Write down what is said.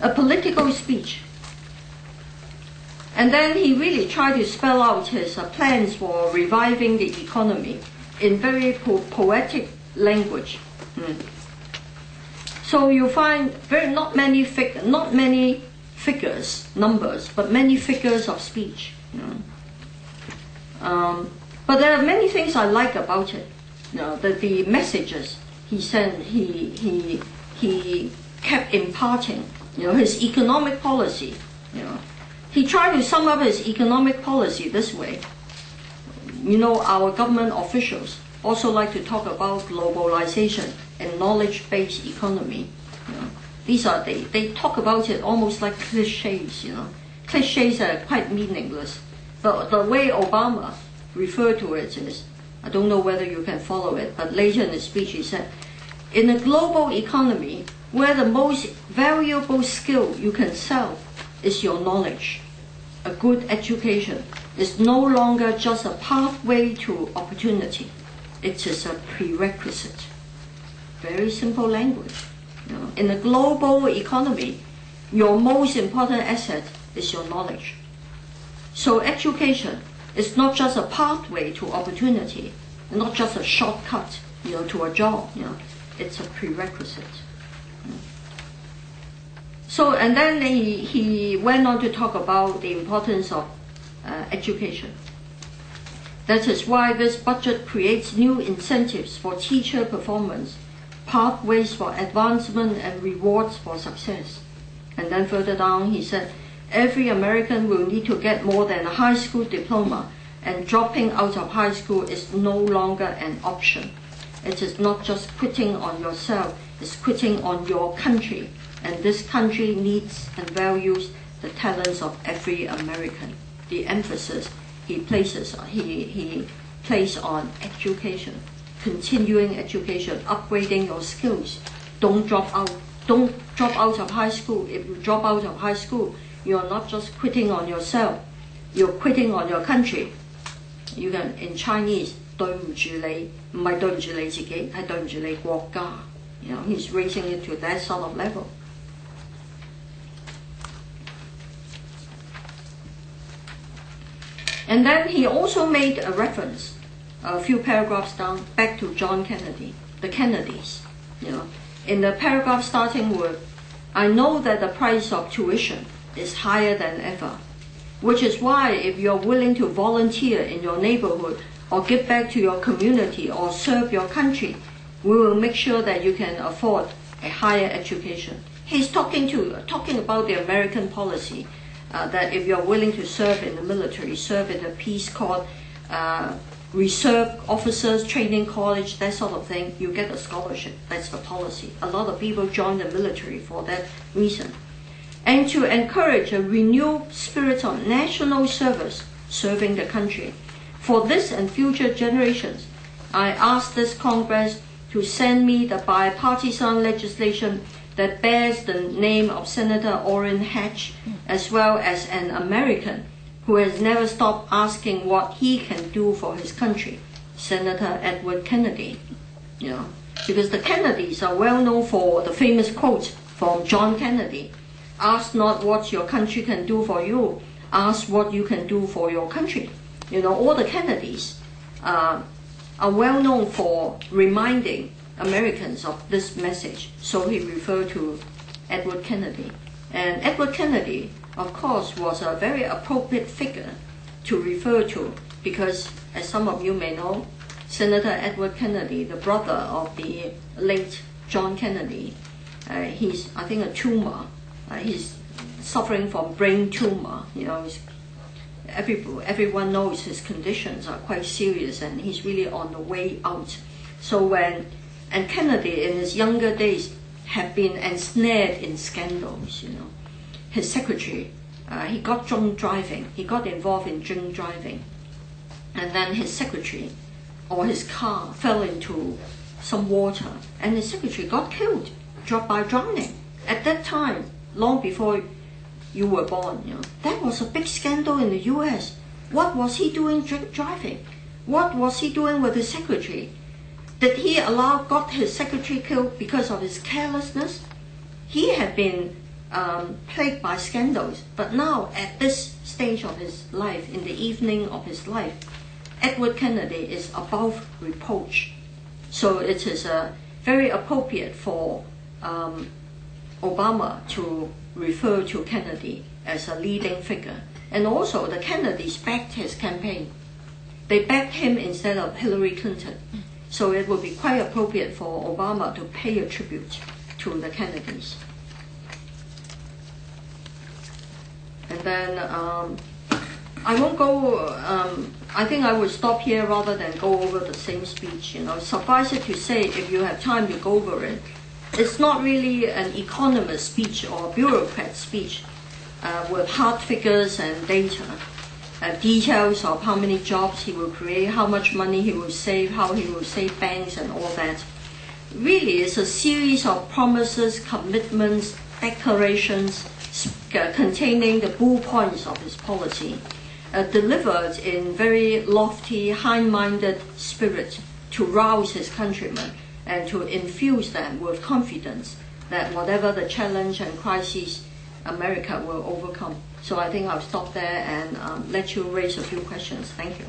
a political speech. And then he really tried to spell out his plans for reviving the economy in very poetic language. So you find not many figures, numbers, but many figures of speech. But there are many things I like about it. The messages he sent, he kept imparting. His economic policy. He tried to sum up his economic policy this way. Our government officials also like to talk about globalization and knowledge-based economy. They talk about it almost like cliches. Cliches are quite meaningless. But the way Obama referred to it is, I don't know whether you can follow it, but later in the speech he said, in a global economy where the most valuable skill you can sell is your knowledge, a good education is no longer just a pathway to opportunity. It is a prerequisite. Very simple language. In a global economy, your most important asset is your knowledge. So education is not just a pathway to opportunity, not just a shortcut, to a job. It's a prerequisite. So, and then he went on to talk about the importance of education. That is why this budget creates new incentives for teacher performance, pathways for advancement and rewards for success. And then further down he said, every American will need to get more than a high school diploma, and dropping out of high school is no longer an option. It is not just quitting on yourself, it's quitting on your country. And this country needs and values the talents of every American. The emphasis he places on education, continuing education, upgrading your skills. Don't drop out of high school. If you drop out of high school, you're not just quitting on yourself, you're quitting on your country. You can, in Chinese, 對唔住你，唔係對唔住你自己，係對唔住你國家。He's raising it to that sort of level. And then he also made a reference, a few paragraphs down, back to John Kennedy, the Kennedys. In the paragraph starting with, I know that the price of tuition is higher than ever, which is why if you're willing to volunteer in your neighborhood or give back to your community or serve your country, we will make sure that you can afford a higher education. He's talking about the American policy, that if you're willing to serve in the military, serve in the Peace Corps, reserve officers, training college, that sort of thing, you get a scholarship. That's the policy. A lot of people join the military for that reason. And to encourage a renewed spirit of national service, serving the country. For this and future generations, I ask this Congress to send me the bipartisan legislation that bears the name of Senator Orrin Hatch, as well as an American who has never stopped asking what he can do for his country, Senator Edward Kennedy. Because the Kennedys are well known for the famous quote from John Kennedy, ask not what your country can do for you, ask what you can do for your country. All the Kennedys are well known for reminding Americans of this message. So he referred to Edward Kennedy. And Edward Kennedy, of course, was a very appropriate figure to refer to because, as some of you may know, Senator Edward Kennedy, the brother of the late John Kennedy, he's, I think, a tumor. He's suffering from brain tumor. Everyone knows his conditions are quite serious, and he's really on the way out. And Kennedy, in his younger days, had been ensnared in scandals. His secretary, he got drunk driving. He got involved in drink driving, and then his secretary or his car fell into some water, and his secretary got killed, dropped by drowning. At that time, long before you were born, that was a big scandal in the U.S. What was he doing drink driving? What was he doing with his secretary? Did he got his secretary killed because of his carelessness? He had been plagued by scandals. But now, at this stage of his life, in the evening of his life, Edward Kennedy is above reproach. So it is very appropriate for Obama to refer to Kennedy as a leading figure. And also, the Kennedys backed his campaign. They backed him instead of Hillary Clinton. So it would be quite appropriate for Obama to pay a tribute to the Kennedys. And then I won't go, I think I will stop here rather than go over the same speech. Suffice it to say, if you have time to go over it, it's not really an economist speech or a bureaucrat speech with hard figures and data, details of how many jobs he will create, how much money he will save, how he will save banks and all that. Really, it's a series of promises, commitments, declarations containing the bull points of his policy, delivered in very lofty, high-minded spirit to rouse his countrymen and to infuse them with confidence that whatever the challenge and crises, America will overcome. So I think I'll stop there and let you raise a few questions. Thank you.